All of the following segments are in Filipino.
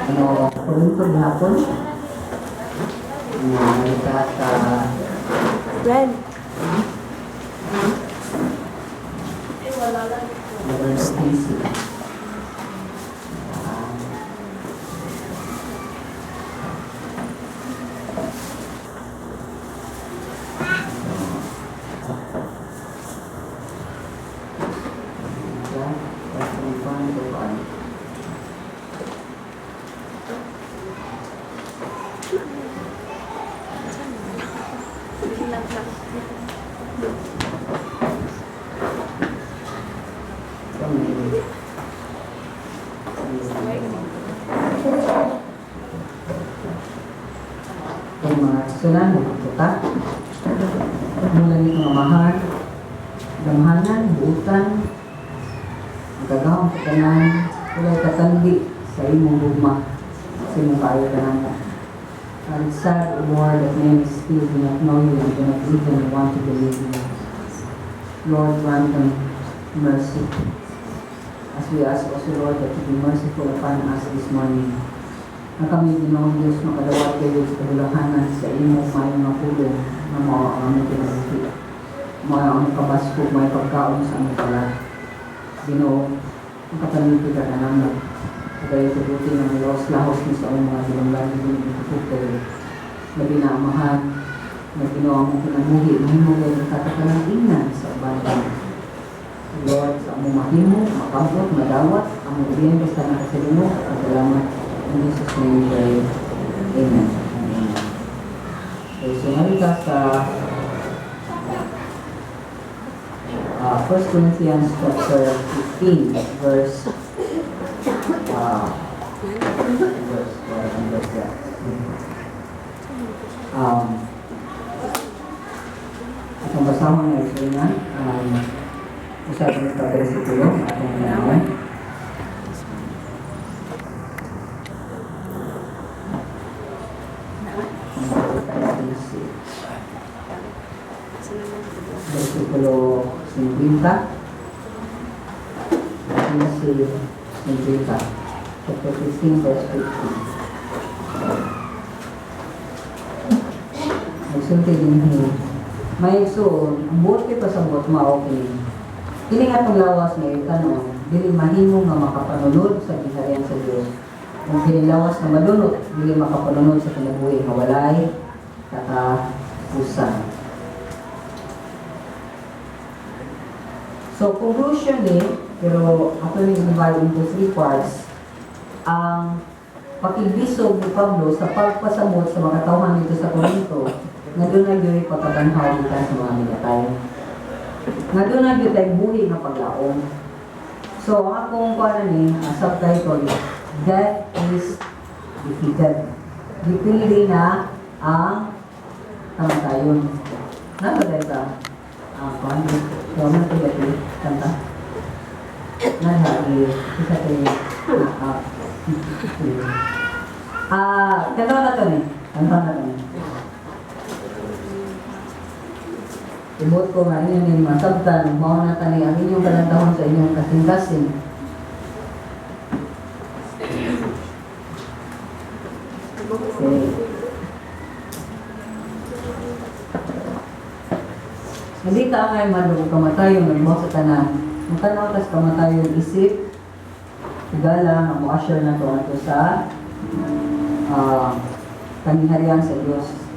Ano, kulintod hapon. Nalita sa Red. Lover's Stacy. Yung mga sunan, kita mula nito mga mahal, damhanan, buutan, magagawang katanan, kulay katandi sa imong gugma, sa imong kayo kanan. I'm sad, O Lord, that many still do not know you and do not even want to believe you. Lord, grant them mercy. As we ask also, Lord, that you be merciful upon us this morning. Na kami, Ginoong Diyos, makadawat kayo sa kabulahanan sa imong mayong mapulong na mga aming pinagkita. Mga aming kabaskog, may pagkaon sa aming pala. Ginoo, ang kapalipid ka namin. Kaya tubuti ng lahos ni sa mga bilanggan din ito kayo. Labi na amahan, na ginawa mo pinamuhi, mahimugay ng katakalanginan sa bandan. Lord, sa among mahimo, makabot, madawat, among iyan basta nakasalunok, at salamat. In Jesus' name we pray. Amen. Okay, so narita sa 1 Corinthians chapter 15, verse itong basahon na ito na usapan ito sa versikulo atong nanaman. Versikulo 50 chapter 15 verse 15. Nagsulti din niyo. May so, buti pa sa bot okay. Kini nga itong lawas na itanong, dili mahimo nga makapanunod sa ginharian sa Diyos. Kung kinilawas na madunot, dili makapanunod sa kinabuhi nga walay katapusan. So, conclusion din, pero ako yung divide into 3 parts. Ang pakibisog ni Pablo sa pagpasamot sa mga tauhan dito sa Corinto, nga doon na yun pagkatanhaw dito sa mga minatay. Nga doon na yun tayo buhi ng paglaong. So, ang akong subtitle, Death is Defeated. Dipili na ang kamatayon. Nagagay ka? Paano? Huwag na ito dati. Kanta? Nahagi. Isa tayo. Kanta na ito eh. Kanta na ito eh. Ibot ko nga inyo yung masabtan, mao na tani ang inyong kalantahon sa inyong kasing-kasing. Okay. Hindi ka angay man kung kamatayon, nagbawa sa tanan. Kung tanaw kas kamatayon isip, igala, mamu-assure na to sa panghiharian sa Diyos.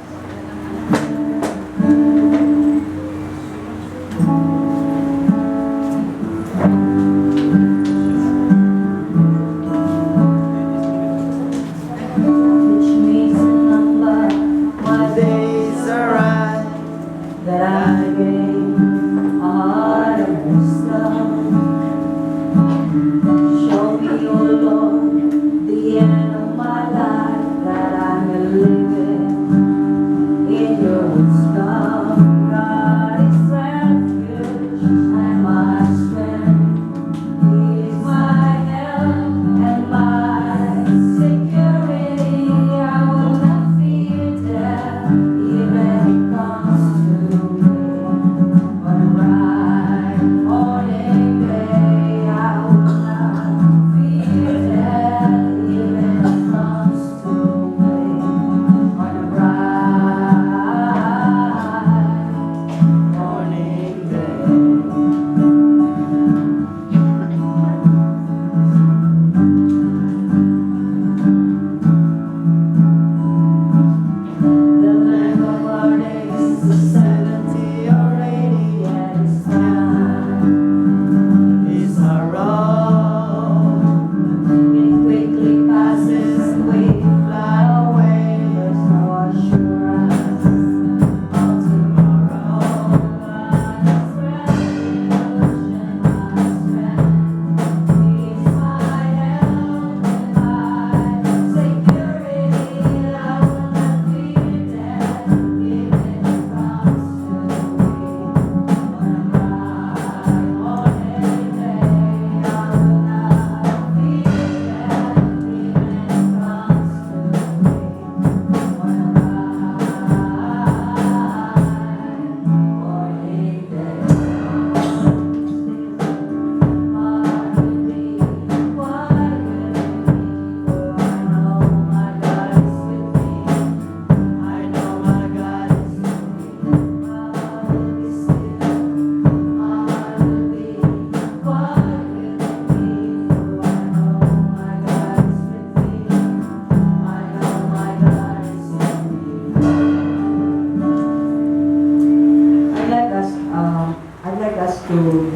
should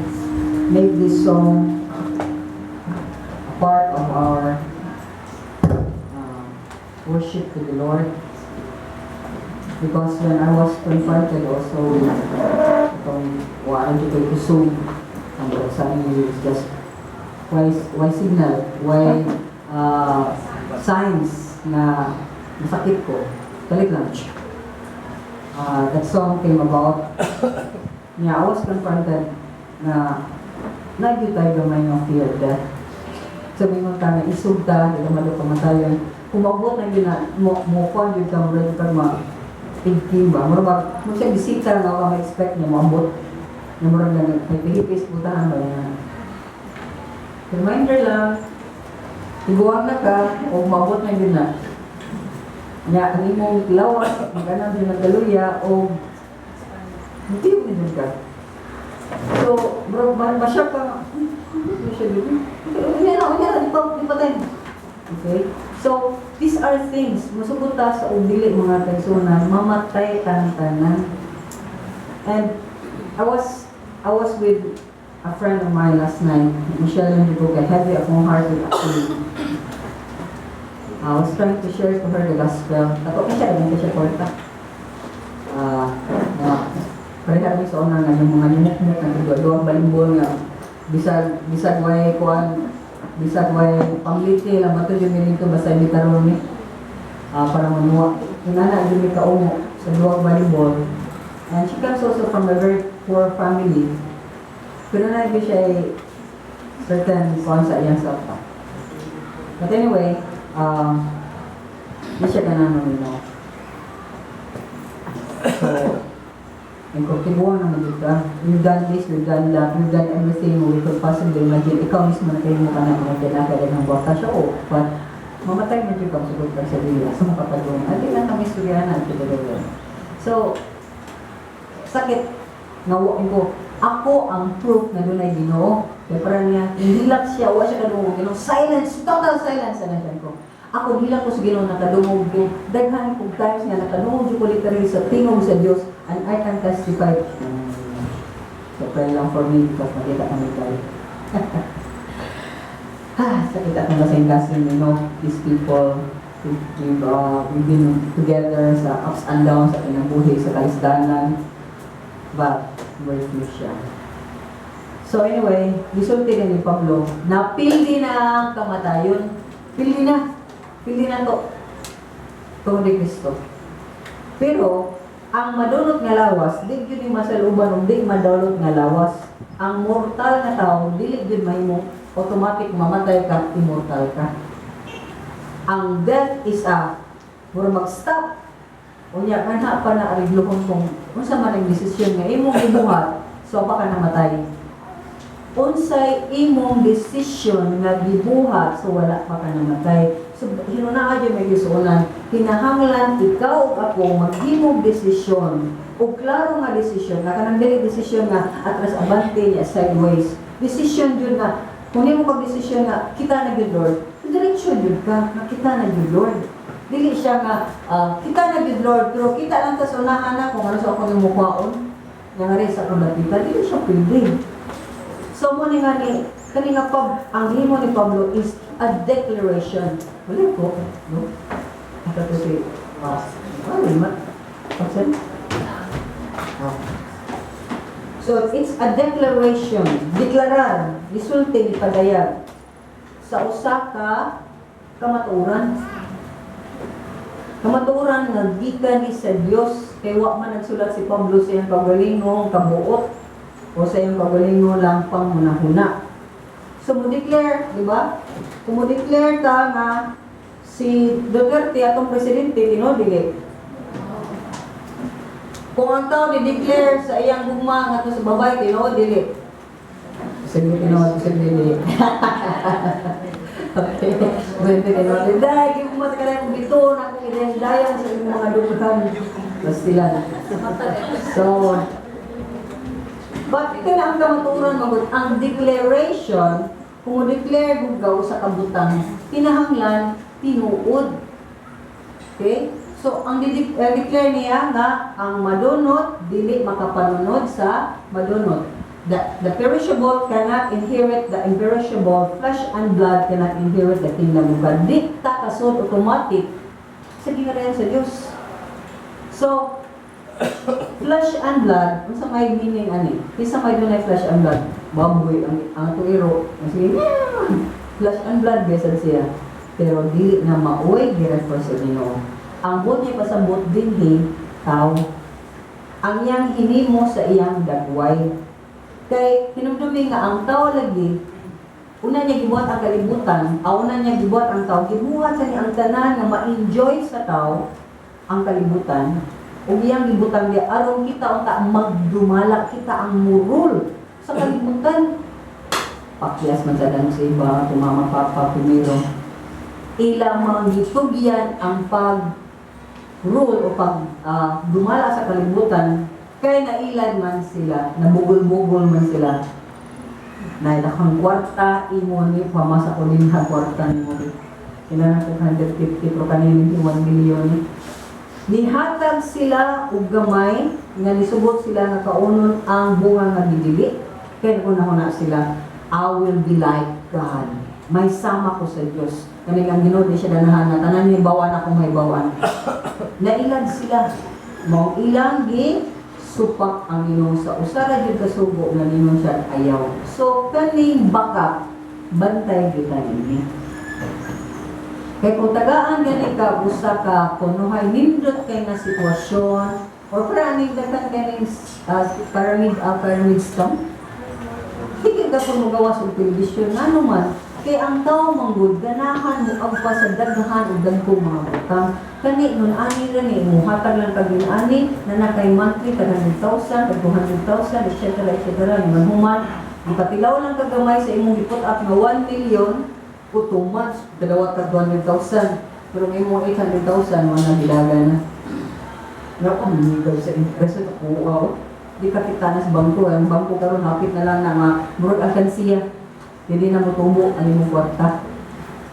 make this song a part of our worship to the Lord. Because when I was confronted also itong waan ko kayo kusog ang sa inyo is just why signal, why signs na masakit ko. Balik lang. That song came about. Yeah, I was confronted na nagyo tayo gamay ng fear of death. Sabi mo ta na isog ta, di ka madupamatayon. Kumabot na yun na, mukha yun ka, mula yun ka tigking ba? Mura ba, kung siya bisita na ako ma-expect niya, maabot. Na mura lang, may pilipis, putahan ba yan? Reminder lang, tiguan na ka, o maabot na yun na. Nga, ang imong lawas, magkana din ng galuya, o hindi mo din ka. So, bro, masya pa, hindi siya din. Hindi pa tayo. Okay? So, these are things, masubuta sa ubili mga personas, mamatay tanan. And I was with a friend of mine last night, Michelle and Dubuga, heavy akong heart with actually. I was trying to share to her the gospel. Ako kasi rin siya porta. Pareha rin sa una nga yung mga nimok-nimok na duwag balimbol nga bisag way kuan bisag way pangliti lang mato yung minito basta bitaron ni para manuwa. Inana yung may kaumo sa duwag balimbol. And she comes also from a very poor family. Pero na siya ay certain kuan sa iyang salta. But anyway, di siya ganun no. So, and kung tibuhan naman dito, we've done this, we've done that, we've done everything we could possibly imagine. Ikaw mismo na kayo mo ka na mga kinakaya ng bata siya, but mamatay na dito ang sagot ng sarili sa makapagawin. At yun ang kami suryanan at pinagawin. So, sakit, nawain ko, ako ang proof na doon ay Ginoo. Kaya parang niya, hinilak siya, wala siya kadungog, Ginoo, silence, total silence, sanayan ko. Ako hilak ko sa Ginoo nakadungog ko, daghan kong times nga nakadungog ko literally sa tingog sa Diyos, and I can testify. So pray lang for me because makita kami tayo. Sakit akong kasing kasing, these people, we've been together sa ups and downs sa pinabuhi, sa kaisdanan, but very few siya. So anyway, gisulti ni Pablo, napili na ang kamatayon. Pili na to. Tungod ni Kristo. Pero, ang madulot nga lawas, di yun yung masaluban, di madulot nga lawas. Ang mortal na tao, dili yun mahimo, automatic mamatay ka, immortal ka. Ang death is mura mag-stop. Unya, kana pa na ariglohon kung unsa man ang desisyon nga imong gibuhat, so pa ka namatay. Unsay imong desisyon nga gibuhat, so wala pa ka namatay. So, hinunaan dyan may gisuunan, hinahanglan ikaw ug ako maghimong desisyon o klaro nga desisyon, na kanang dili desisyon nga atras abante niya sideways. Desisyon yun nga, kung hindi mo pag-desisyon nga, kita na yun Lord, diretsyon yun ka, na kita na yun Lord. Dili siya nga, kita na yun Lord, pero kita lang ta sa unahan na kung ano sa ako yung mukhaon, nga rin sa kabatita, dili siya pwede. So mo nga ni, kanina ang himo ni Pablo is a declaration. Wala ko, no? Ito to si, so it's a declaration, deklarar, isulti ni padayag sa usa ka kamaturan. Kamaturan nga gikan ni sa Dios, kay wa man nagsulat si Pablo sa iyang pagalingon kabuot o sa iyang pagalingon lang pangmunahuna. So mo declare, di ba? Kung mo declare ta nga si Duterte atong presidente tinodili. Kung ang tao ni-declare sa iyang gugma nga to sa babay tinodili. Sige tinodili. Okay. Pwede tinodili. Dahil gugma ta kanang biton ako kinendayan sa imong mga dughan. Bastilan. So, but ito na ang kamaturan magod ang declaration, kung declare gugaw sa kabutang, kinahanglan tinuod. Okay? So, ang declare niya nga ang madunot dili makapanunod sa madunot. The perishable cannot inherit the imperishable. Flesh and blood cannot inherit the kingdom of God. Di ta kasod automatic sa gingharian sa Dios. So, flesh and blood, unsa may meaning ani? Kisa may dunay flesh and blood, baboy ang tuiro. Sige, flesh and blood bisan siya. Pero dili na maoy gi-refer sa Ginoo. Ang buti pasabot dinhi tao. Ang iyang hinimo sa iyang dagway. Kay hinumdumi nga ang tao lagi, una niya gibuhat ang kalibutan, una niya gibuhat ang tao, gibuhat sa niya ang tanan nga ma-enjoy sa tao ang kalibutan. Ug iyang gibutan dia aron kita unta magdumala kita ang murul sa kalibutan. Pakyas man sa dan sa iba, tumama papa primero. Ila mga gitugyan ang pag-rule o dumala sa kalibutan. Kaya nailad man sila, nabugol-bugol man sila. Nailakang kwarta, imo ni pamasa ko din ha kwarta ni mo. Kailangan ko 150 pero kanina 1 million. Nihatag sila og gamay, nga nisubot sila nga kaunon ang bunga nga gidili. Kaya una sila, I will be like God. May sama ko sa Diyos. Kani ang Ginoo di siya danahan na tanan ni bawan ako may bawan. Nailad sila. Mao ilang supak ang Ginoo sa usara jud kasugo nga ninyo siya ayaw. So kaning baka bantay gyud ninyo. Kay kung tagaan gani ka usa ka kunuhay nindot kay nga sitwasyon or praning daghan kaning pyramid scheme. Higit ka kung magawas og television ano man kay ang tao manggod ganahan mo agpa sa daghan ug dagkong mga butang. Kani nun ani gani mo hatag lang kag ani na nakay monthly tag 100,000 tag 200,000 etc. man human ipatilaw lang kag gamay sa imong giput up nga 1 million o 2 months dalawa tag 200,000 pero may imong 800,000 mo na gilaga na. Nga pamiligaw sa interest ko wow. Di ka kita na sa bangko ang bangko karon hapit na lang na murag alkansiya. Hindi na mo tubo ang imong kwarta.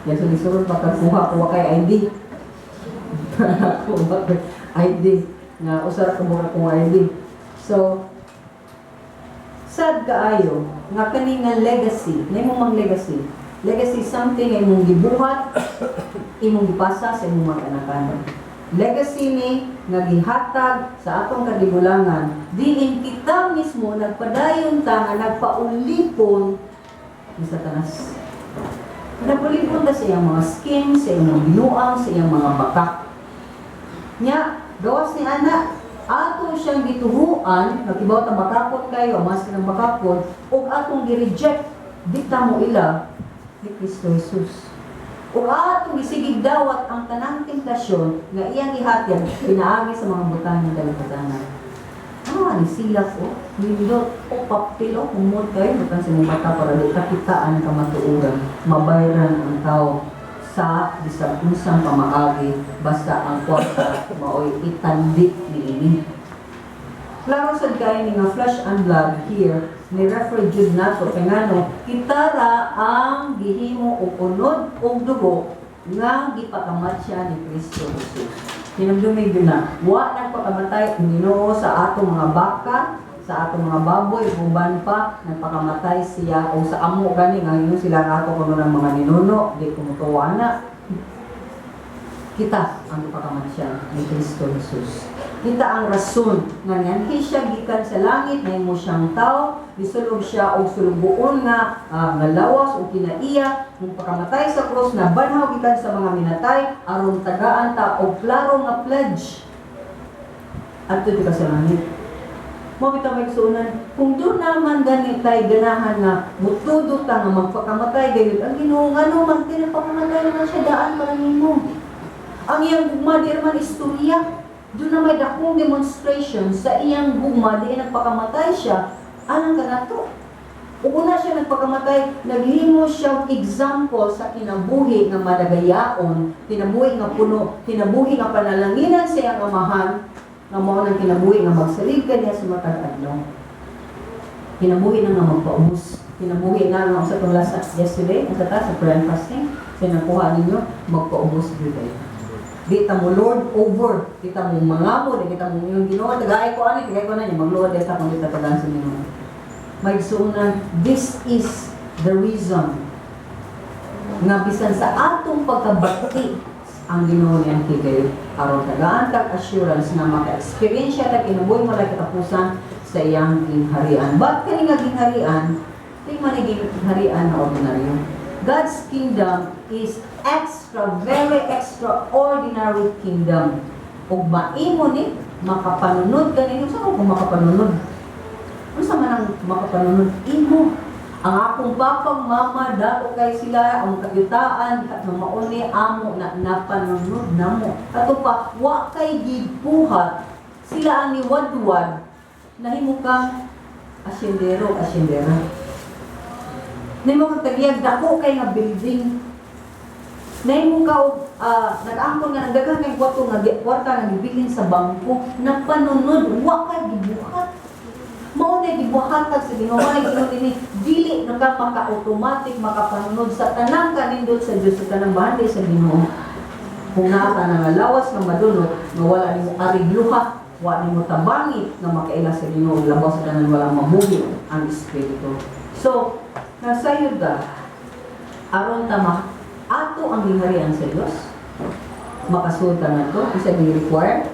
Yan sa lisurod pagkakuha ko kay ID. ID nga usara ko mga kong ID. So sad kaayo nga kani nga legacy, nimo mang legacy. Legacy something ay imong gibuhat, imong gipasa sa imong mga anak-anak. Legacy ni nga gihatag sa atong kadigulangan, diin kita mismo nagpadayon ta nga nagpaulipon ni Satanas. Nagpaulipon ta sa iyang mga schemes, sa iyang binuang, sa iyang mga bakak. Nya, gawas ni ana, ato siyang gituhuan, nakibaw ta bakakon kayo, mas ng bakakon, ug atong gi-reject, di ta mo ila ni Kristo Jesus. Ug atong gisigig dawat ang tanang tentasyon nga iyang ihatyan pinaagi sa mga butang ng dalagatanan. Ni sila ko, nindot o papel o kumod kayo, butang sa mga bata para di kakitaan ka matuuran, mabayaran ang tao sa bisag unsang pamaagi basta ang kwarta maoy itandik niini. Klaro sad kay ni nga flesh and blood here ni refer jud nato kay ngano kita ra ang gihimo og unod og dugo nga gipakamat siya ni Kristo Jesus. Hinumdumi yun na wa nagpakamatay ang Ginoo sa atong mga baka, sa atong mga baboy, uban pa nagpakamatay siya o sa amo gani nga yun sila ato kuno ng mga ninuno di kumutuwa na. Kita ang ipakamat siya ni Kristo Jesus. Kita ang rason nga nganhi siya gikan sa langit na imo siyang tao, gisulog siya og sulugoon nga lawas o kinaiya ng pagkamatay sa krus na banhaw gikan sa mga minatay aron tagaan ta og klaro nga pledge adto ka sa langit. Mo bitaw may sunan kung doon naman gani tay ganahan nga mutudo ta nga magpakamatay gayud ang Ginoo ngano man tinapakamatay naman siya daan para nimo. Ang iyang gugma di man istorya. Doon na may dakong demonstration sa iyang gugma di nagpakamatay siya. Anong kanato? Una siya nagpakamatay, naghimo siyang example sa kinabuhi nga madagayaon, kinabuhi nga puno, kinabuhi nga panalanginan sa iyang amahan, nga mao nang kinabuhi nga magsalig kaniya sa matag adlaw. Kinabuhi na nga magpaubos. Kinabuhi na nga sa tulas yesterday, sa prayer and fasting, sinakuha ninyo, magpaubos gyud kayo. Di ta mo Lord over, di ta mo mangamo, di kita mo yung Ginoo tagay ko ani, tagay ko na niya maglord deta kung di ta tagaan sa Ginoo. maigsuunan, this is the reason nga bisan sa atong pagkabati ang Ginoo niyang higay aron tagaan tag assurance nga maka-experience ta kinabuhi mo lang katapusan sa iyang gingharian. But kani nga gingharian, di man gingharian na ordinaryo. God's kingdom is extra, very extraordinary kingdom. Ug maimo ni makapanunod kanino sa kung makapanunod. Ano sa man ang makapanunod imo? Ang akong papang mama dato kay sila ang kayutaan at mauni amo na napanunod namo. Ato pa wa kay gibuhat sila ang niwadwad nahimo ka asyendero asyendera. Nahimo kang tagiyag dako kay nga building. Nahimo ka nag-angkon nga nagdagan kay kwarta nga gibilin sa bangko napanunod wa kay gibuhat. Mao na gibuhatag sa Ginoo nga Ginoo dinhi dili na ka maka-automatic makapanunod sa tanang kanindot sa Dios sa tanang bahagi sa Ginoo. Kung naa ka nga lawas nga madunot nga wala nimo arigluha, wa nimo tabangi nga makaila sa Ginoo labaw sa tanan wala mamuhi ang espiritu. So, nasayod ka aron ta ato ang gingharian sa Dios. Makasulta na to, isa gi-require,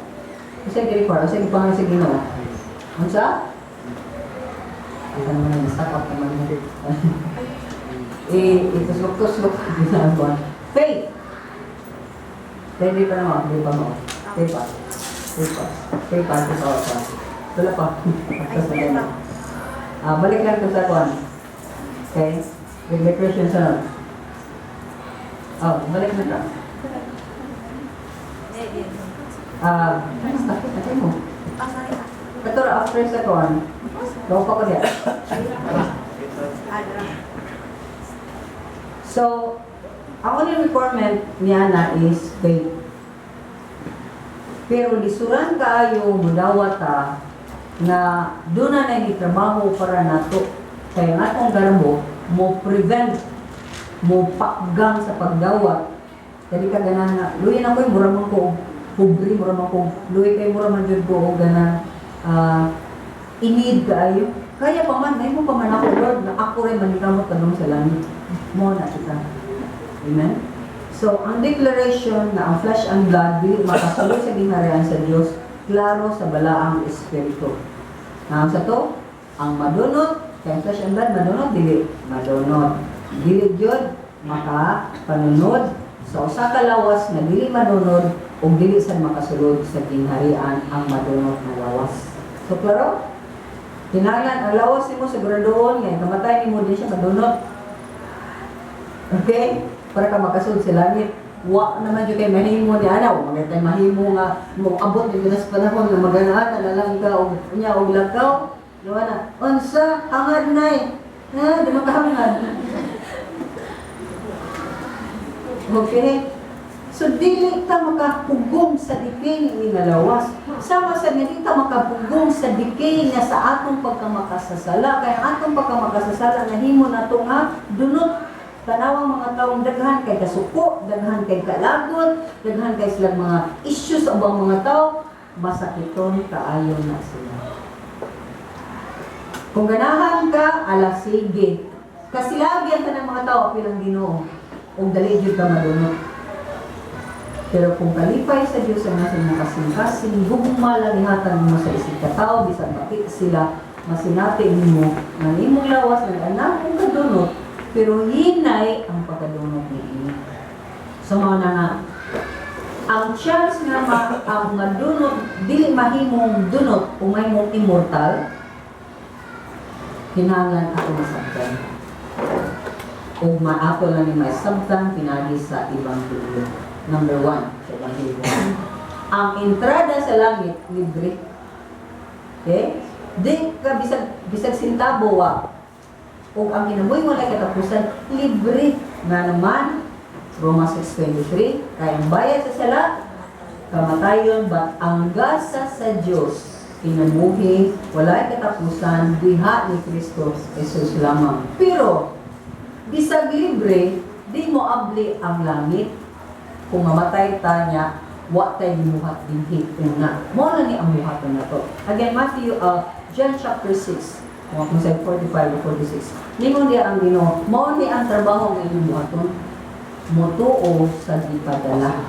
isa gipangalan sa Ginoo. Unsa? Kita naman yung stock up naman natin. Ituslok-tuslok. Faith. Hindi pa naman. Hindi pa mo. Faith pa. Faith pa. Wala pa. Balik lang ito sa kuwan. Okay? With question sa balik na ito. Nakita mo. Ito after sa kuwan. Gawa pa ko diyan. So, ang only requirement niya na is faith. Pero lisuran kaayo mudawat ta na doon na trabaho para nato. Kaya nga atong garbo mo prevent mo pakgang sa pagdawat. Jadi ka ganan na luwi na ko mura man ko pobre mura man ko luwi kay mura man jud ko ganan inid kaayo. Kaya pa man, may mo pa man ako, Lord, na ako rin manikamot tanong sa langit. Mo na kita. Amen? So, ang declaration na ang flesh and blood, dili makasuloy sa gingharian sa Diyos, klaro sa balaang espiritu. Na sa to, ang madunot, kaya flesh and blood, madunot, dili madunot. Dili yun, makapanunod sa usa ka lawas na dili madunod o dili sa makasulod sa gingharian ang madunot na lawas. So, klaro? Kinahanglan ang lawas nimo siguraduhon nga kamatay nimo din siya madunot. Okay? Para ka makasulod sa langit. Wa naman jud kay mahimo ni anaw, magantay mahimo nga mo abot jud sa panahon nga maganaan na lang ka og unya og lakaw. Diwa na. Unsa hangad nay? Ha, di makahangad. Okay? So, dili ta makapugong sa dikay ni nalawas. Sama sa dili ta makapugong sa dikay na sa atong pagkamakasasala. Kaya atong pagkamakasasala nahimo na ito nga dunot tanawang mga taong daghan kay kasuko, daghan kay kalagot, daghan kay silang mga issues sa ubang mga tao, masakiton kaayo na sila. Kung ganahan ka, ala sige. Kasilagyan ka ng mga tao, pilang Ginoo. Kung dali jud ka madunot. Pero kung kalipay sa Diyos ang nasa mga kasing-kasing, hugma lalihatan mo sa isip katao, bisan bakit sila masinati mo, ng imong lawas, ng anak kong kadunot, pero hinay ang pagkadunot ni ini. So mga na nga, ang chance nga ang madunot, dili mahimong dunot, kung may mong immortal, hinangan ako masabtan. Kung maato lang ni may sabtan, pinagi sa ibang tulo. Number 1, sa Ebanghelyo. Ang entrada sa langit, libre. Okay? Di ka bisag sintabo wa. O ang kinabuhi mo na katapusan, libre. Nga naman, Romans 6:23, kayang bayad sa sala, kamatayon, but ang gasa sa Diyos, kinabuhi, wala katapusan, diha ni Kristo, Jesus lamang. Pero, bisag libre, di mo abli ang langit. Kung mamatay ta niya, wa tay gimuhat dinhi una. Mo na ni ang buhaton na to. Again, John chapter 6. kung sa 45 o 46. Ningon dia ang Ginoo, mao ni ang trabaho ng inyong buhaton. Motuo sa gipadala.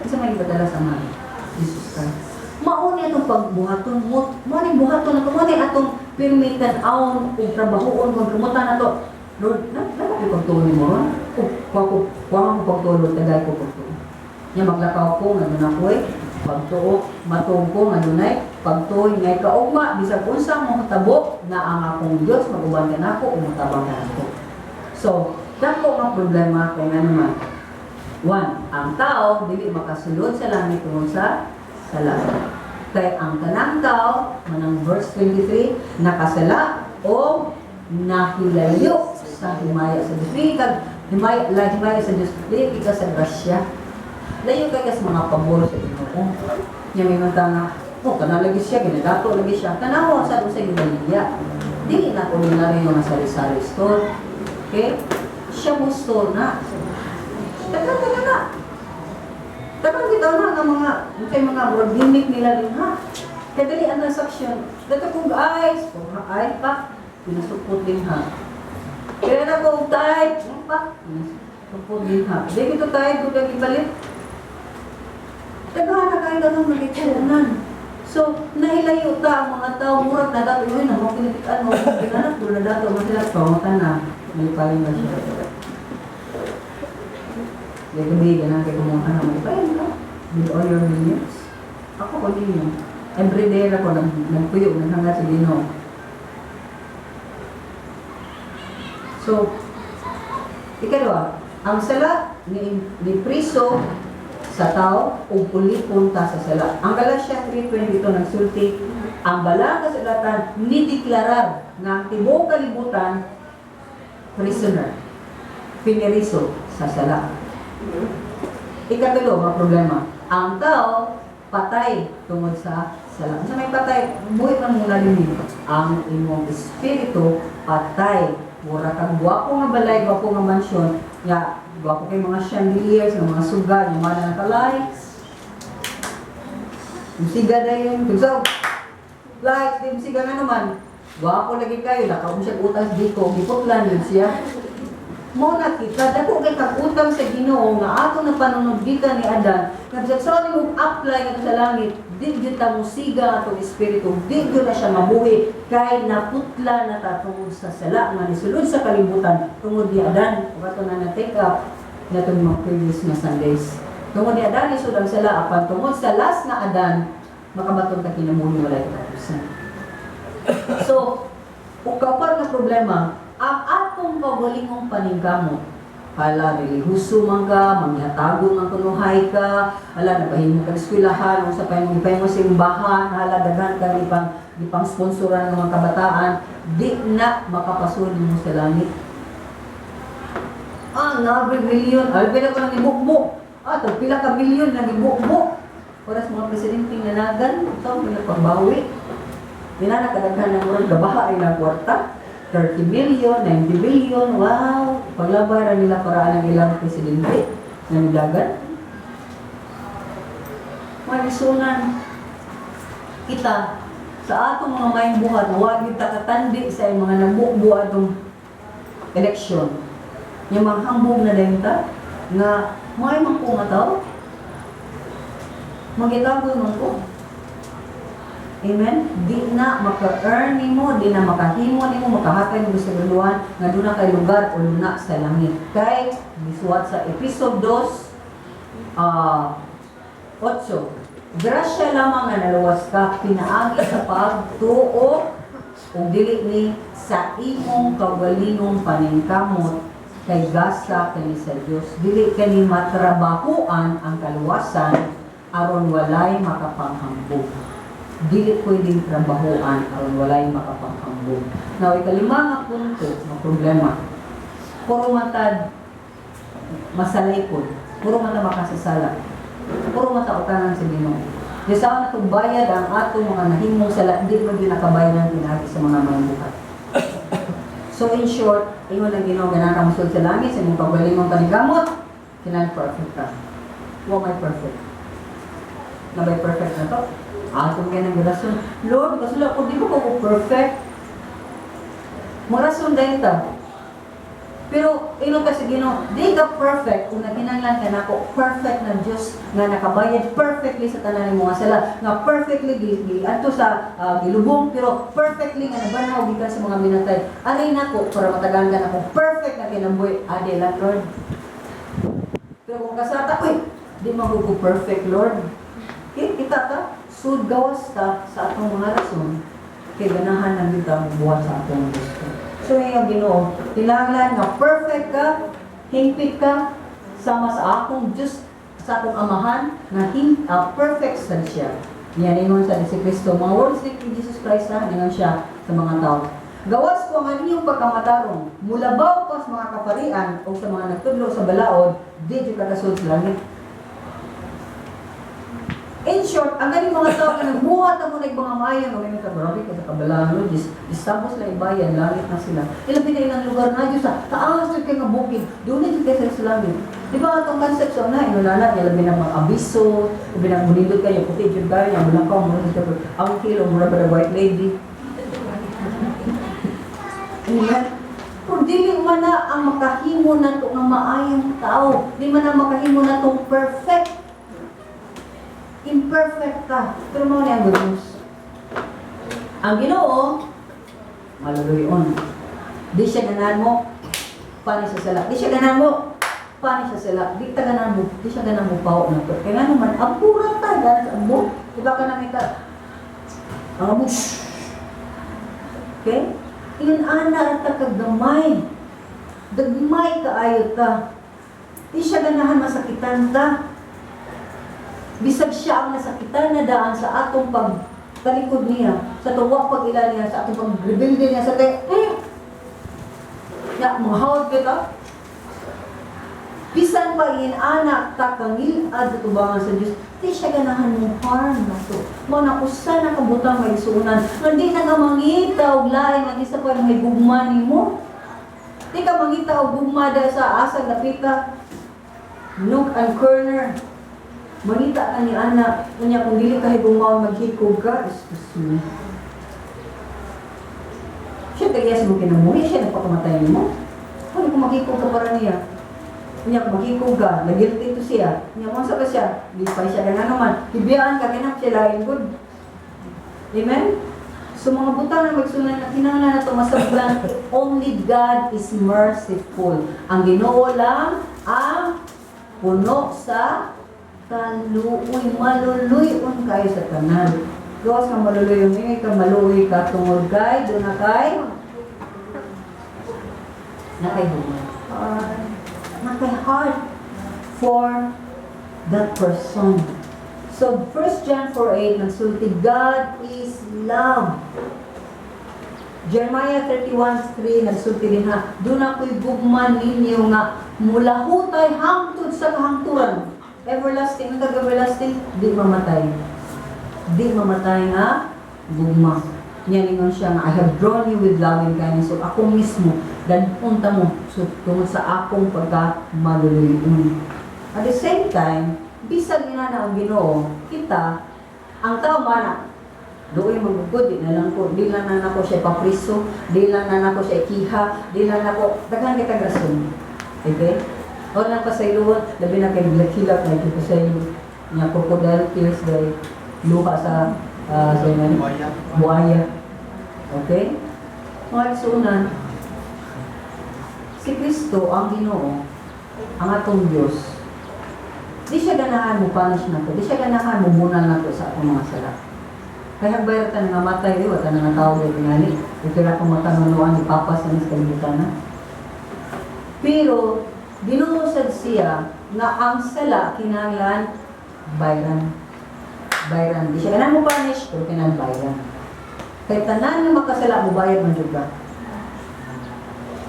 Kasi may ipadala sa mga Jesus Christ. Mao ni atong pagbuhaton, mao ni buhaton nato, mao ni atong pirmitan aon ug trabahoon kung kumutan nato. Lord, nagpapagtuloy pagtuloy mo ron? Kung ako pagtuloy, tagay ko pagtuloy. Nga maglakaw ko, nga nun ako pagtuo, matong ko, nga nunay, pagtuloy, ngay kaugma, bisag unsa mo tabok na ang akong Diyos, mag-uban ka na ako, umutabang ka ako. So, dako nga problema kay nga naman. One, ang tao, dili makasulod sa langit tungkol sa sala. Kaya ang tanang tao, manang verse 23, nakasala o nahilayo sa himaya sa Diyos. Himaya sa Diyos, layo ka sa grasya. Layo ka sa mga pabor sa Ginoo. Niya may nga, kanalagi siya, ginagato lagi siya. Tanawa sa doon sa Yudalia. Dili na ordinaryo yung sari-sari store. Okay? Siya mo store na. Tagal na. Tagal kita na ng mga gimmick nila din ha. Kaya dali ang transaction. Dito kong eyes, ay pa, pinasupot din ha. Kaya na kong type, pa, pinasupot din ha. Dito ito tayo, doon kang ibalit. Tagal na kayo ganun magkikunan. So, nahilayo ta ang mga tao, murat na dato, yun na, mga pinitikan mo, pinanap, doon na dato, masila, pamakan na, may paling na siya. Kaya gabi, ganang kayo kumuha na, may paling ka, with all your millions. Ako ko din yun. Everyday ako, nagpuyo, naghangat sa Ginoo. So, ikalawa, ang sala ni priso sa tao o pulipon ta sa sala. Ang Galatia 3:22 nagsulti, ang balang kasulatan ni deklarar nga tibuok kalibutan prisoner, piniriso sa sala. Ikatulo, mga problema. Ang tao patay tungod sa sala. Sa may patay, buhay man muna din dito. Ang imong espiritu patay. Mura kang gwapo nga balay, gwapo nga mansyon, nga gwapo kay mga chandeliers, ng mga suga, yung mga nakalights. Yung siga na yun, tugsaw, lights, yung siga nga naman, gwapo lagi kayo, nakaon siya utang dito, giputlan yun siya. Muna kita, dako kay kag-utang sa Ginoo nga ato na panunugbitan ni Adan, nga bisag sa mo apply nga sa langit, di gyud ta mo siga atong espiritu, di gyud na siya mabuhi kay naputla na ta tungod sa sala nga nisulod sa kalibutan tungod ni Adan. Ug ato na take up natong mga previous na Sundays. Tungod ni Adan isud ang sala apan tungod sa last na Adan makabaton ta kinabuhi walay katapusan. So, ug kapag na problema ang atong kaugalingong paningkamot, hala, relihuso man ka, mangyatago man kunuhay ka, hala, napahimo ka eskwelahan, o sa pahimo mo simbahan, hala, daghan ka ipang sponsoran ng mga kabataan, di na makapasun mo sa langit. Nabi milyon, pila ko nang ibukbuk. Pila ka milyon nang ibukbuk. Oras mga presidenteng nanagan, ito, pinapagbawi. Pinanakadaghan ng mga gabaha ay ng kwarta. 30 million, 90 billion, wow! Paglabaran nila paraan ng ilang presidente na nilagan. Malisunan kita sa atong mga mayang buhat na huwag yung takatandi sa mga nagbubuhat ng eleksyon. Yung mga hambog na denta na may mga pumataw, magitago naman ko. Amen? Di na maka-earn nimo, di na makahimo nimo, makahatay mo sa guluhan, nga doon na kay lugar o luna sa langit. Kay, bisuat sa episode 2, 8, grasya lamang na naluwas ka, pinaagi sa pagtuo, o dili ni sa imong kaugalingong paningkamot, kay gasa kani sa Dios. Dili kani matrabahuan ang kaluwasan, aron walay makapanghambog. Dili pwedeng trabahoan aron walay makapanghambog. Now, ikalima nga punto ng problema. Puro matad masalay po. Puro mata makasasala. Puro mata utanan sa Ginoo. Di sa natong bayad ang atong mga nahimong sala, di mo din nakabayaran pinagi sa mga manguhat. So in short, ingon ang Ginoo ganang musod sa langit sa imong pagbalingong panigamot, kinan perfect ka. Wa may perfect. na may perfect na to. Atong kaya ng rason. Lord, kasula ko, di ba ko perfect? Marason dahil ta. Pero, ino kasi Ginoo, di ka perfect kung naginanglan ka na ako, perfect na Diyos nga nakabayad perfectly sa tanan ng mga sala, nga perfectly ato sa gilubong, pero perfectly nga nabanaw gikan sa mga minatay. Aray nako para matagaan ka na ako, perfect na kinabuhi, adi lang Lord. Pero kung kasata, di magugo perfect Lord. Kita ta, sud gawas ta sa atong mga rason, kay ganahan na kita buhat sa atong gusto. So ngayon Ginoo, kinahanglan nga perfect ka, hingpit ka, sama sa akong Diyos, sa akong amahan, na perfect sa siya. Yan ingon sa si Kristo. Mga words ni Jesus Christ na, ingon siya sa mga tao. Gawas ko ang inyong pagkamatarong, mulabaw pa sa mga kaparian o sa mga nagtudlo sa balaod, di di kakasod sa langit. In short, ang galing mga tao na nagbuhat ako na mga mayan o may kagrabe ka sa kabalaan no, Estamos lang ibayan, langit na sila. Ilabi na ilang lugar na Diyos sa taas yung kaya nga bukid, doon na yung kaya sa langit. Di ba itong concept so na, inunana, ilabi na mga abiso, ilabi na munindot kayo, puti yung kayo, yung mulakaw, ang kilo, mura ba na white lady. Amen. Kung dili man na ang makahimo na ito ng maayong tao, di man na makahimo na itong perfect, imperfect ka. Pero mo na ang good news. Ang Ginoo, maluluyon. Di siya ganahan mo, paano siya sala. Di siya ganahan mo, paano siya sala. Di ta ganahan mo, di siya ganahan mo pao na to. Kaya nga naman, apura ta, ganahan sa ambo. Diba ka namin ka, ang ambo, okay? Inana ta kagdamay. Dagmay kaayo ta. Di siya ganahan masakitan ta. Bisag siya ang nasakitan na daan sa atong pagtalikod niya, sa tuwa pag-ila niya, sa atong pag-rebuild niya, sa ya, mahawag kita. Bisan pa anak takangil at tubangan sa Diyos, di siya ganahan mo harm na to. Mga nakusa na kabutang may suunan, hindi na ka mangita o lain, hindi sa pa may gugma ni mo. Di ka mangita o gugma dahil sa asag na pita, nook and corner. Manita ka ni anak, kanya kung dili ka higumaw maghikog ka, excuse me. Siya kaya sa mga kinamuhi, siya nagpakamatay mo. Kung kung maghikog ka para niya, kanya kung maghikog ka, nagilty to siya, kanya kung sa ka siya, di pa siya na naman, hibiyaan ka, kanya siya lain good. Amen? So mga butang na magsunan na kinahanglan na ito masablan, only God is merciful. Ang Ginoo lang ang puno sa kaluoy, maluluyon kayo sa tanan. Gawas ka maluluyon, hindi ka maluoy ka, tungod kay, doon na kay heart for that person. So, 1 John 4:8, nagsulti, God is love. Jeremiah 31:3, nagsulti din ha, doon ako'y gugman ninyo nga, mula hutay hangtod sa kahangturan. Everlasting, ang everlasting, di mamatay. Di mamatay nga, gugma. Yan ingon siya nga, I have drawn you with love and kindness. So ako mismo, dan punta mo, so tungkol sa akong pagka-maluluyon. At the same time, bisag nga na ang Ginoo, kita, ang tao mana, doon magugod, di na lang ako siya papriso, di lang na ako siya ikiha, di lang ako, daghan kita grason. Okay? O lang pasayluan, labi na kay hilak na ito pasaylo. Nga crocodile tears dahil luha sa buhaya. Okay? Mga isunan, si Kristo ang Ginoo, ang atong Diyos. Di siya ganahan mo punish na to, di siya ganahan mo bunal na to sa atong mga sala. Kaya bayar ka nga matay, di ba? Ka nga tao dahil pinali. Ikira kong matanunuan ni Papa sa mis kalibutan na. Pero, ginuusad siya na ang sala kinahanglan bayran. Bayran. Di siya ganahan mo punish, pero kinahanglan bayran. Kaya tanan na makasala mo, bayad man juga.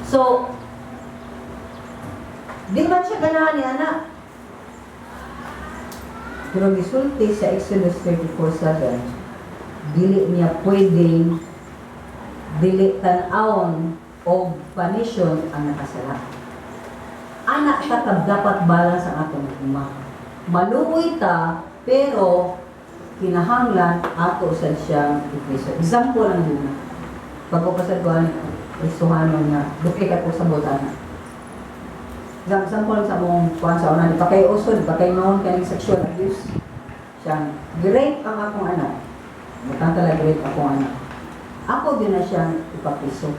So, di man siya ganahan ni anak. Pero gisulti sa Exodus 34:7, dili niya pwedeng dili tan-awon o punishon ang nakasala. Anak ta dapat balance ang atong uma. Maluoy ta, pero kinahanglan ato sa siyang ipriso. Example lang yun. Pagpapasad ko ang Kristohanon nga, dukay ka po sa botana. Example sa mong kuhan sa una, di pa kayo usod, di pa kayo noon kaning sexual abuse. Siyang, great ang akong anak. Butang talaga great akong anak. Ako din na siyang ipapriso.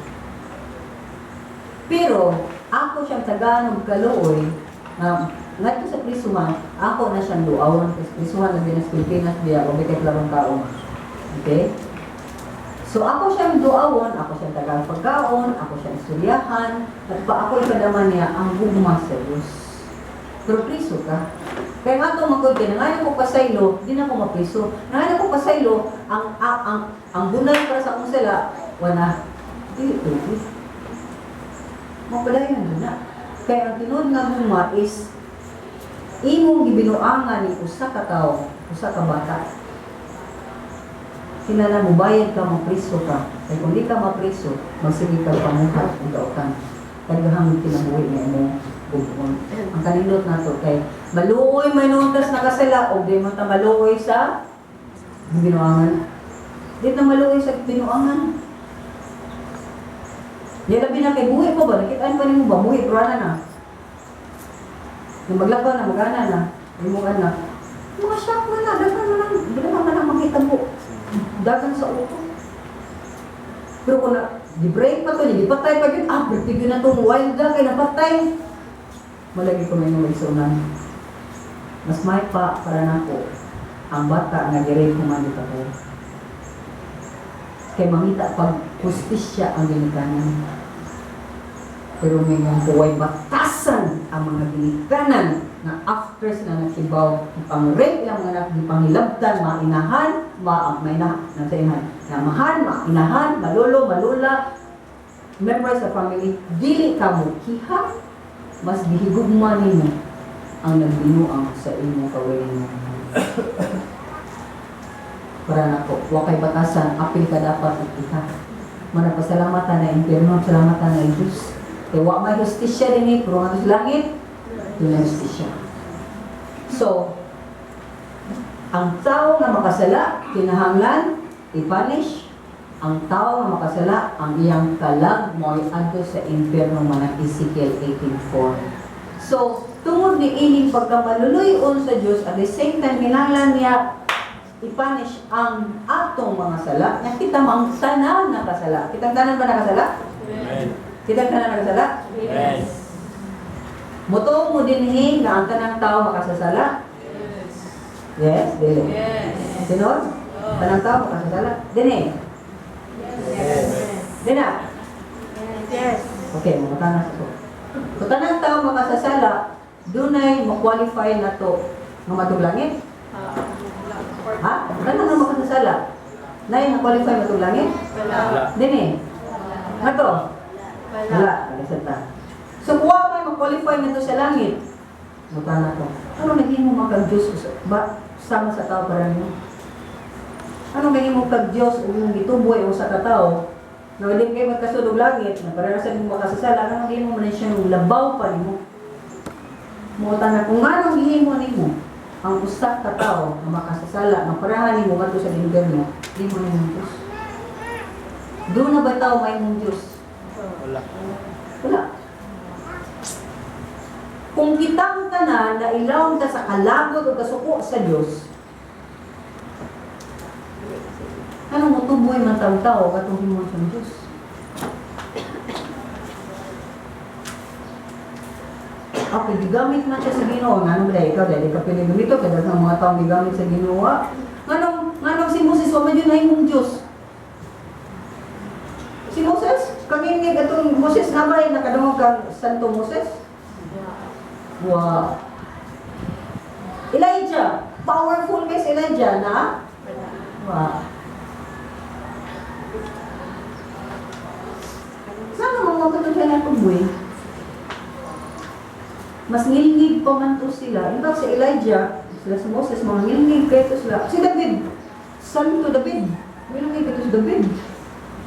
Pero, ako siyang taganong kaluoy, na ngadto sa prisuhan, ako na siyang luawan, kasi prisuhan na din sa Pilipinas, biya, o may katlarong taon. Okay? So ako siyang duawon, ako siyang tagang pagkaon, ako siyang istoryahan, at pa ako ikadaman niya ang gugma sa Diyos. Pero priso ka. Kaya nga itong magod ka, nangayon ko pasaylo, di na ako mapriso. Nangayon ko pasaylo, ang bunal para sa akong sila, wala. Ito. Mapadayon doon na. Kaya ang tinod nga gugma is, imong gibinuangan ni usa ka tao, usa ka bata. Kinala mo, bayad ka, mapriso ka. Kaya kung di ka mapriso, magsige ka pamuhat ang kautan. Kagahang kinabuhi na mo bubon. Ang kanindot na to kay maluoy may nuntas nakasala o di mo ta maluoy sa binuangan. Di na maluoy sa binuangan. Yan labi na kay buhi ko ba? Nakitaan pa rin mo ba? Buhi, kurana na. Yung maglakaw na, magana na. Yung mga anak. Mga shock mo na, dagan mo lang makita mo. Dagan sa uto. Pero kung di-break pa to, di patay pa yun, bertigyo na itong wild na, kaya napatay. Malagi ko may nung isunan. Mas may pa para na ko, ang bata na girate kuman dito ko. Kaya mamita pag justisya ang ginikanan. Pero may nga buhay batasan ang mga ginikanan na after sila nakibaw, ipang-rape ilang mga anak, ipangilabtan, mainahan, namahan, mainahan, malolo, malula, members sa family, dili ka mo kiha, mas gihigugma nimo ang nagbinuang sa inyong kawalan. Para nako, wakay batasan, apil ka dapat ikiha. Manapasalamatan na impyerno, salamatan na Diyos. Kaya wa may justisya din eh, pero nga sa langit, yun ang justisya. So, ang tao na makasala, kinahanglan, i-punish. Ang tao na makasala, ang iyang kalag mo ay adto sa impyerno man Ezekiel 18:4. So, tungod ni ining pagkamaluluyon sa Diyos, at the same time, kinahanglan niya i-punish ang atong mga sala, na kita mang tanan nakasala. Kitang tanan ba nakasala? Amen. Kitang tanan nakasala? Yes. Muto mo dinhi nga ang tanang tao makasasala? Yes, dili. Yes. Sinod? Tanang tao makasasala? Dini. Yes. Dina. Yes. Okay, mga tanang sa to. Kung tanang tao makasasala, dunay ma-qualify na to nga matuglangit? Ha? Tanang na makasasala? Nay ma-qualify matuglangit? Wala. Dini. Ato? Wala. Kalisat ta. So, kuha may mag-qualify na ito sa langit. Muta na to. Ano naging mo mag-Diyos ba sama sa tao para niyo? Ano naging mo kag-Diyos o yung gituboy o sa katao na hindi kayo magkasulog langit na para sa mo makasasala, ano naging mo man siya yung labaw pa niyo? Muta na kung anong hihimo nimo ang usak katao na makasasala, na parahan nimo kadto sa ginugan mo, hindi mo na yung Diyos. Doon na ba tao may mong Diyos? Wala. Wala. Kung kitang tanan na ilawang ka sa kalagod o kasuko sa Diyos, anong mutuboy man tao-tao katong mo sa Diyos? Okay, gigamit man siya sa Ginoo. Anong ba ikaw dahil ka pili gamito kada sa mga taong gigamit sa Ginoo. Nganong si Moses wa man yun ay mong Diyos. Si Moses, kami ni katong Moses namay nakadungog kang Santo Moses. Wow. Elijah, powerful kay si Elijah na? Wow. Sana mga matutugyan na tuboy? Mas ngilingig pa man to sila. In fact, si Elijah, sila si Moses, mga ngilingig kayo to sila. Si David, Santo David, ngilingig kayo si David.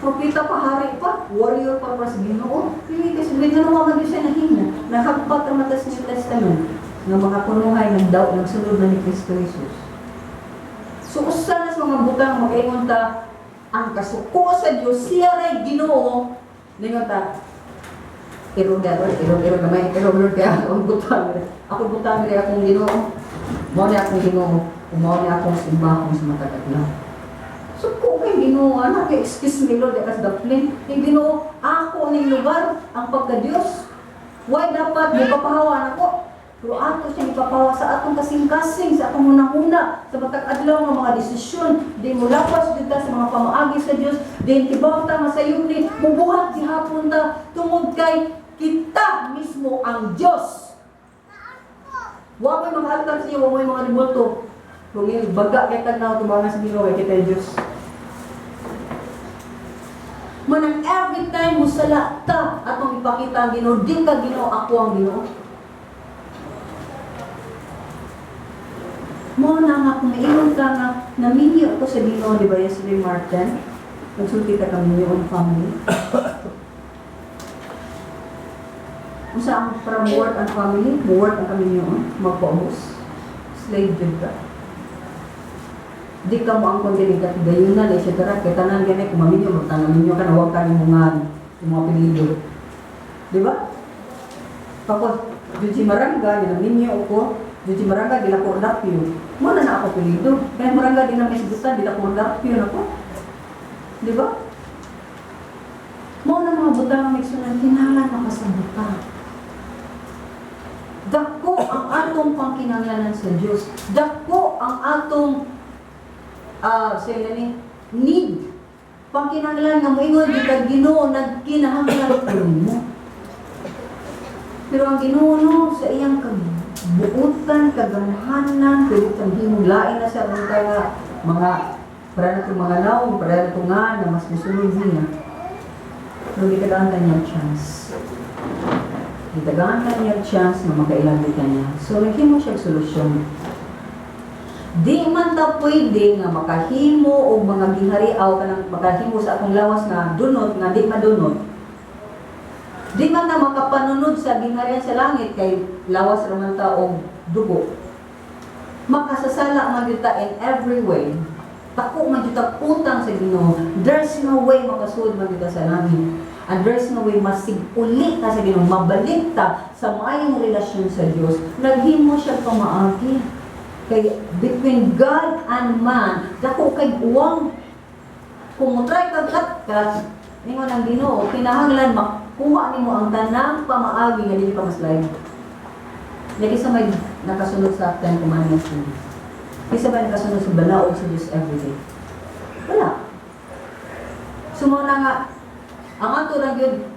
Propeta pa, hari pa, warrior pa para sa Ginoo. Ngilingig kayo si David, nga naman siya nahinga. Nakagpat ang mata sa New Testament ng mga punuhay nagsunod na ni Kristo Jesus. So usa na sa mga butang mag-ingon ta ang kasuko sa Dios siya ray Ginoo. Ningon ta iro gamay kaya akong butang. Ako butang rin akong Ginoo. Mao ni akong Ginoo, mao ni akong simba kung sa matagat na. So kung kay Ginoo, anak, excuse me Lord, akas daplin, kay Ginoo, ako ning lugar, ang pagka-Diyos. Why dapat ipapahawan ako? Pero ato siya ipapahawa sa atong kasing-kasing, sa atong hunang-huna, sa matag-adlaw ng mga desisyon, di mo lapas dito sa mga pamaagi sa Diyos, di tibaw ta nga sa yun, mubuhat si hapon ta, tungod kay kita mismo ang Diyos. Huwag may mga altar siya, huwag may mga ribulto. Kung yung baga kay tagnaw, tumangan sa Ginoo, kay kita Diyos. Manang every time mo sala ta at mong ipakita ang Ginoo, di ka Ginoo, ako ang Ginoo. Mo na nga, kung maiyon ka nga, naminyo ako sa Ginoo, di ba, yesterday Martin? Nagsulti ka kami yung family. Kung saan para mo-work ang family, mo-work ang kami yun, magpaubos. Slave din ka. Di ka mo ang kondiligat, gayon na, etc. Kaya tanan ganit, kumaminyo, magtanaminyo ka na huwag ka ni mga pilido. Di ba? Tapos, Juji Maranga, ginaminyo ako, Juji Maranga, dilakordapyo. Muna na ako pilido. Kaya Maranga, di na may sigutan, dilakordapyo na ko. Di ba? Muna mga butang ang miksunan, kinalan na kasabutang. Dako ang atong pangkinahanglanan sa Dios. Dako ang atong need. Pangkinahanglan nga moingon di ka Ginoo nagkinahanglan mo. Pero ang Ginoo no sa iyang kabuutan, kagamhanan, kay himong lain na sa mga para na itong mga naong, para na itong nga na mas musulod niya. Pero di kadaantan niyang chance. Itagaan ka niya chance na makailangan ka niya. So, naghimo siya solusyon. Di man ta pwede nga makahimo o mga ginhariaw ka ng makahimo sa akong lawas na dunot, nga di madunot. Di man ta makapanunod sa ginharian sa langit kay lawas raman ta o dugo. Makasasala man kita in every way. Tako man kita utang sa Ginoo. There's no way makasud man kita sa langit. And there's no way masig-uli ka sa Ginoo, mabalik ta sa maayong relasyon sa Dios. Naghimo siya pamaagi. Kay between God and man, dako kay uwang. Kung try ka kat, ningon ang Ginoo, kinahanglan makuha nimo ang tanang pamaagi nga dili pa maslay. Lagi sa may nakasunod sa Ten Commandments. Isa ba nakasunod sa balaod sa Diyos everyday? Wala. Sumuna nga, ang ato lang yun,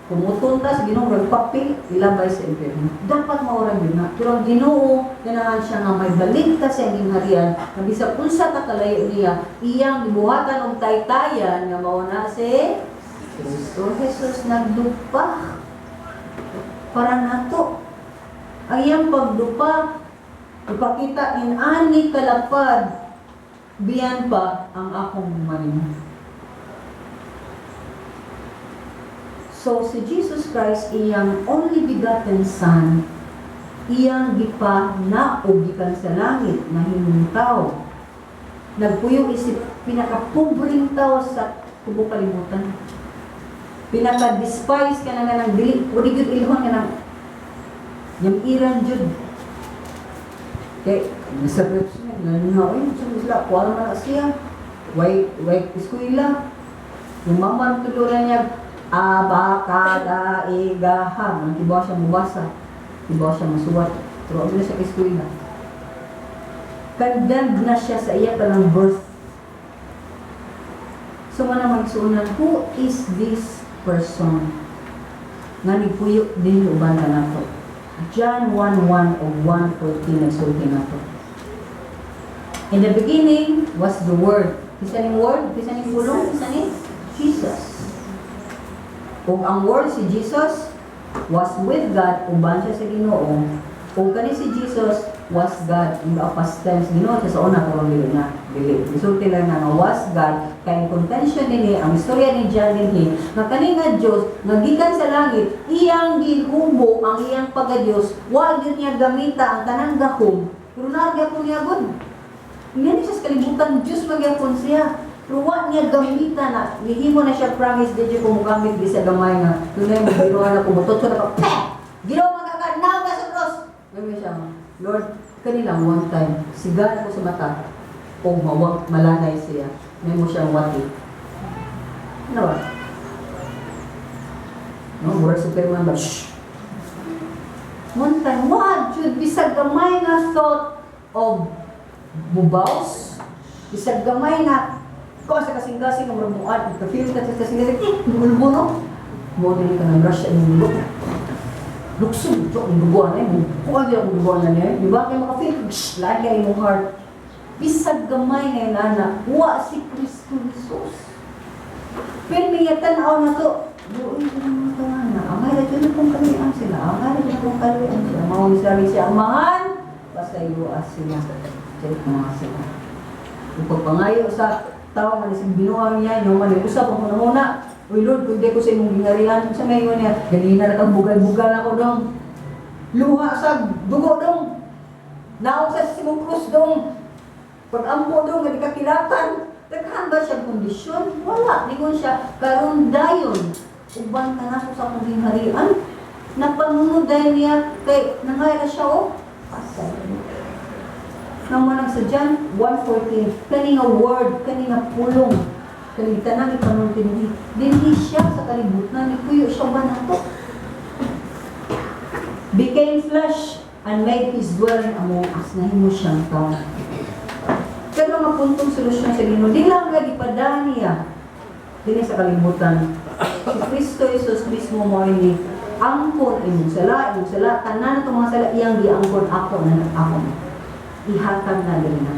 kumutunta sa Ginoo, nagpapi, ilabay sa impyerno. Dapat maurang yun na. Pero ang Ginoo, ganahan siya nga may baligta sa iyong harian, na bisag unsa kakalayo niya, iyang gibuhatan og taytayan nga mauna si Kristo Jesus nagdupa para nato. Ang iyang pagdupa, ipakita in ani kalapad, biyan pa ang akong manin. So, si Jesus Christ, iyang only begotten Son, iyang gipa na o gikan sa langit na himong tao. Nagpuyo isip, pinaka-pubring tao sa tubo kalimutan. Pinaka-despise ka na nga ng dili, o di yun ilhon ka ng yung iran jud. Kaya, nasabot siya, nangyay, sila, kuwala na siya, way iskuila. Yung mama tuluran niya, abakada igaham. Tibaw siya mubasa. Tibaw siya masuwat. Pero ano na siya iskuila. Condemned na siya sa iya ka ng birth. So, man naman suunan, who is this person? Nga nagpuyo din uban ka na to. John 1:1 o 1:14 nagsulti na to. In the beginning was the Word. Kisa ning Word? Kisa ning pulong? Kisa ning Jesus. Kung ang Word si Jesus was with God, uban siya sa Ginoo. Kung kani si Jesus was God in the past tense, Ginoo siya sa una karong dili na. Resulti lang na was God. Kaya contention nini, ang istorya ni John dinhi, nga kani nga Dios nga gikan sa langit, iyang gihubo ang iyang pagka-Dios, wa gyud niya gamita ang tanang gahom. Pero nagya po niya gud. Ngayon siya sa kalibutan, Diyos magyapon siya. Pero wa niya gamitan na, hihimo na siya promise, di ko mo gamit di sa gamay nga. Tunay mo, binuhan ako, mutotso na ka, peh! Ginawa magkaka, now ka sa cross! Ngayon siya, Lord, kanilang one time, sigan ako sa mata, o mawag, malanay siya. Ngayon mo siyang wati. Ano ba? No, mura Superman ba? Shhh! One time, what? Bisag gamay nga thought of bubaws, bisag gamay nga ko sa kasing-kasing ng ramuan, ka-feel ka sa kasing-kasing, bulbo no? Model ka ng brush at yung bulbo. Luksog, ito ang duguan na yun. Kung ang duguan na niya, di ba? Kaya maka-feel, lagi ay mong heart. Bisag gamay na yun, anak. Wa si Kristo Jesus. Pero may tanaw na to. Doon ko naman ito, anak. Ang mahal ito na kung kalian sila. Ang mahal ito na kung kalian sila. Mawang sabi siya, ang mahal, basta iluas sila. Check mga sila. Kung pangayo sa tao man isang binuang niya, yung usap ako na muna. Uy Lord, kung di ko sa imong ginarihan, sa ngayon niya, ganina na kang bugal-bugal ako dong. Luha sa dugo dong. Naong sa simong krus dong. Pag-ampo dong, hindi kakilatan. Taghan ba siya kondisyon? Wala. Di ko siya, karon dayon. Uban ka na sa akong ginarihan. Napanunod dahil niya, kay nangaya na siya o. Pasay. Naman sa John 1:14, kaninga word, kaninga pulong, kaning tanang ipanuntin dinhi siya sa kalibutan, ni kuyo siya ba nato? Became flesh and made his dwelling among us, na himo siyang tao. Pero mapuntong solusyon sa Ginoo, di lang nga gipadaan niya dinhi sa kalibutan. Si Kristo Jesus mismo mo ini angkon imong sala, tanan itong mga sala iyang giangkon ako na ako. Ihatag na din na.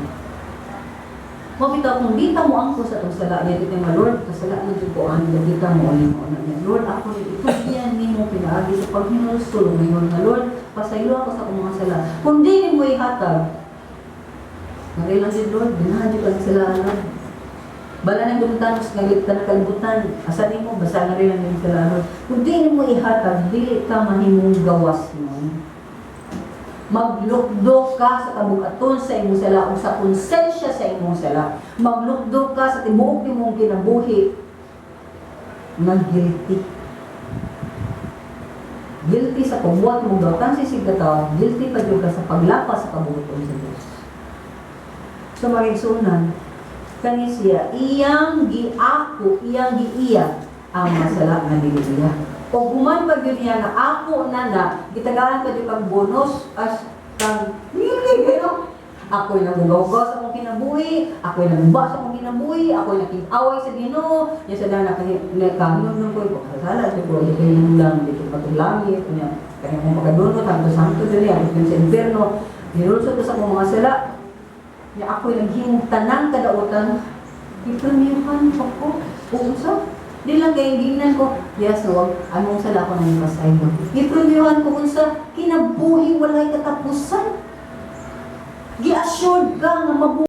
Mabitaw kung di ka mo angko sa itong sala niya, dito nga, Lord, kasala na dito ko, di ka mo ulit mo na niya. Lord, ako ito yan, ni mo pinaagi sa paghinulsul ngayon na, Lord, pasaylo ako sa akong mga sala. Kung di mo ihatag, narilang din, Lord, binahadyo ka ng sala, Lord. Bala nang dumuntan, mas ngalit ka na kalibutan, asanin mo, basa na rin ang din sala, Lord. Kung di mo ihatag, di ka mahimong gawas mo. Maglukdo ka sa kabugaton sa imong sala o sa konsensya sa imong sala. Maglukdo ka sa tibuok nimong kinabuhi. Nag-guilty. Guilty sa pagbuhat mong daw. Tansi sigataw, guilty pa ka sa paglapas sa kabugaton sa Diyos. So magigsunan, kani siya, iyang giako, iyang giiya ang masala na diliya. O guman pa yun niya na ako na gitagaan ka di kang bonus as kang nili, no? Ako'y nagugaw-gaw sa akong kinabuhi, ako'y nagba sa akong kinabuhi, ako'y nakig-away sa Ginoo, yung sa dana kahilom ng ko'y pakasala, ito ko, ito yung lang, ito patulangit, kanya kong makadunod, tanto santo dali, ako yung sa inferno, nirulsot ko sa akong mga sala, ako'y naghimong tanang kadautan, ipamiyuhan pa ko, uusap. Di lang kayo ginan ko, yes, wag, anong sala ko na yung pasay ko. Ipremyohan ko kung sa kinabuhi walay katapusan. Gi-assured ka na mabuhay.